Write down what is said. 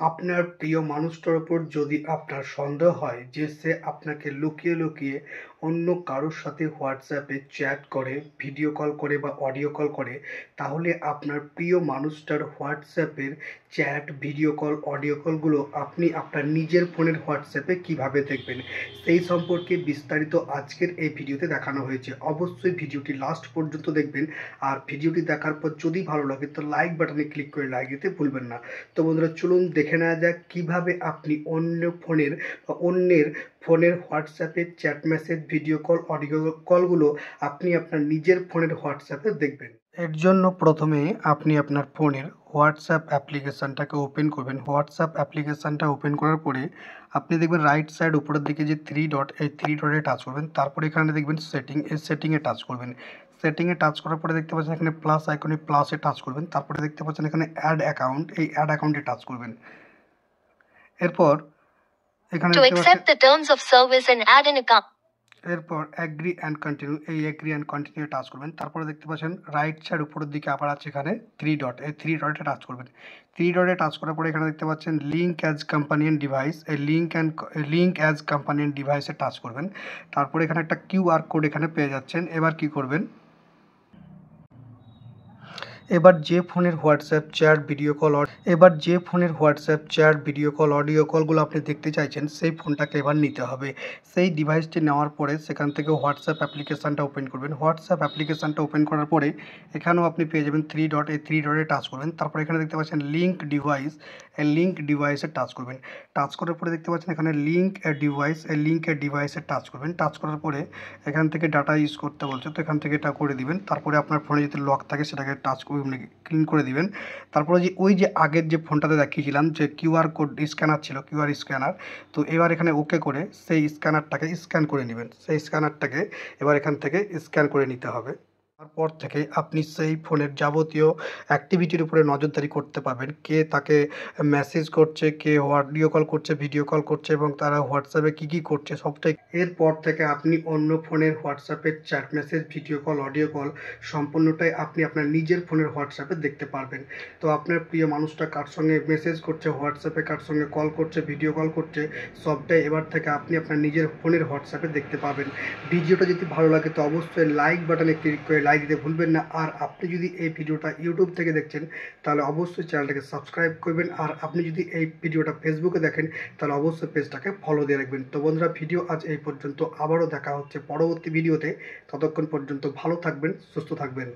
আপনার প্রিয় মানুষটার উপর যদি আপনার সন্দেহ হয় যে সে আপনাকে লুকিয়ে লুকিয়ে অন্য কারোর সাথে হোয়াটসঅ্যাপে চ্যাট করে, ভিডিও কল করে বা অডিও কল করে, তাহলে আপনার প্রিয় মানুষটার হোয়াটসঅ্যাপের চ্যাট, ভিডিও কল, অডিও কলগুলো আপনি আপনার নিজের ফোনের হোয়াটসঅ্যাপে কিভাবে দেখবেন, সেই সম্পর্কে বিস্তারিত আজকের এই ভিডিওতে দেখানো হয়েছে। অবশ্যই ভিডিওটি লাস্ট পর্যন্ত দেখবেন। আর ভিডিওটি দেখার পর যদি ভালো লাগে তো লাইক বাটনে ক্লিক করে লাইক দিতে ভুলবেন না। তো বন্ধুরা, চলুন দেখে নেওয়া যাক কিভাবে আপনি অন্যের ফোনের হোয়াটসঅ্যাপে chat message, video call, audio কলগুলো আপনি আপনার নিজের ফোনের হোয়াটসঅ্যাপে দেখবেন। এর জন্য প্রথমে আপনি আপনার ফোনের হোয়াটসঅ্যাপ অ্যাপ্লিকেশানটাকে ওপেন করবেন। হোয়াটসঅ্যাপ অ্যাপ্লিকেশানটা ওপেন করার পরে আপনি দেখবেন রাইট সাইড উপরের দিকে যে থ্রি ডট, এই থ্রি ডটে টাচ করবেন। তারপরে এখানে দেখবেন সেটিং, এই সেটিংয়ে টাচ করবেন। সেটিংয়ে টাচ করার পরে দেখতে পাচ্ছেন এখানে প্লাস আইকনে, প্লাসে টাচ করবেন। তারপরে দেখতে পাচ্ছেন এখানে অ্যাড অ্যাকাউন্ট, এই অ্যাড অ্যাকাউন্টে টাচ করবেন। এরপর এখানে To accept the terms of service and add an account. এরপর অ্যাগ্রি অ্যান্ড কন্টিনিউ, এই অ্যাগ্রি অ্যান্ড কন্টিনিউ টাচ করবেন। তারপরে দেখতে পাচ্ছেন রাইট সাইড উপরের দিকে আবার আছে এখানে থ্রি ডট, এই থ্রি ডটে টাচ করবেন। থ্রি ডটে টাচ করার পরে এখানে দেখতে পাচ্ছেন লিঙ্ক অ্যাজ কম্পানিয়ন ডিভাইস, এই লিঙ্ক অ্যাজ কম্পানিয়ন ডিভাইসে টাচ করবেন। তারপরে এখানে একটা কিউআর কোড এখানে পেয়ে যাচ্ছেন। এবার কি করবেন, এবার যে ফোনের WhatsApp chat, video call, audio কলগুলো আপনি দেখতে চাইছেন, সেই ফোনটাকে এবার নিতে হবে। সেই ডিভাইসটি নেওয়ার পরে সেখান থেকে হোয়াটসঅ্যাপ অ্যাপ্লিকেশানটা ওপেন করবেন। হোয়াটসঅ্যাপ অ্যাপ্লিকেশানটা ওপেন করার পরে এখানেও আপনি পেয়ে যাবেন থ্রি ডট, এই থ্রি ডটে টাচ করবেন। তারপর এখানে দেখতে পাচ্ছেন লিঙ্ক ডিভাইস, এই লিঙ্ক ডিভাইসে টাচ করবেন। টাচ করার পরে দেখতে পাচ্ছেন এখানে লিঙ্ক ডিভাইস, এই লিঙ্কের ডিভাইসে টাচ করবেন। টাচ করার পরে এখান থেকে ডাটা ইউজ করতে বলছে, তো এখান থেকে এটা করে দিবেন। তারপরে আপনার ফোনে যদি লক থাকে সেটাকে টাচ করে ক্লিন করে দিবেন। তারপরে ওই যে আগের যে ফোনটাতে দেখিয়েছিলাম যে কিউআর কোড স্ক্যানার ছিল, কিউআর স্ক্যানার, তো এবার এখানে ওকে করে সেই স্ক্যানারটাকে স্ক্যান করে নেবেন। সেই স্ক্যানারটাকে এবার এখান থেকে স্ক্যান করে নিতে হবে। তারপর থেকে আপনি সেই ফোনের যাবতীয় অ্যাক্টিভিটির উপরে নজরদারি করতে পারবেন। কে তাকে মেসেজ করছে, কে অডিও কল করছে, ভিডিও কল করছে এবং তারা হোয়াটসঅ্যাপে কী করছে সবটাই। এরপর থেকে আপনি অন্য ফোনের হোয়াটসঅ্যাপের chat message, video call, audio call সম্পূর্ণটাই আপনি আপনার নিজের ফোনের হোয়াটসঅ্যাপে দেখতে পারবেন। তো আপনার প্রিয় মানুষটা কার সঙ্গে মেসেজ করছে, হোয়াটসঅ্যাপে কার সঙ্গে কল করছে, ভিডিও কল করছে, সবটাই এবার থেকে আপনি আপনার নিজের ফোনের হোয়াটসঅ্যাপে দেখতে পাবেন। ভিডিওটা যদি ভালো লাগে তো অবশ্যই লাইক বাটনে ক্লিক করে লাইক দিতে ভুলবেন না। আর আপনি যদি এই ভিডিওটা ইউটিউব থেকে দেখছেন তাহলে অবশ্যই চ্যানেলটাকে সাবস্ক্রাইব করবেন। আর আপনি যদি এই ভিডিওটা ফেসবুকে দেখেন তাহলে অবশ্যই পেজটাকে ফলো দিয়ে রাখবেন। তো বন্ধুরা, ভিডিও আজ এই পর্যন্ত। আবারও দেখা হচ্ছে পরবর্তী ভিডিওতে। ততক্ষণ পর্যন্ত ভালো থাকবেন, সুস্থ থাকবেন।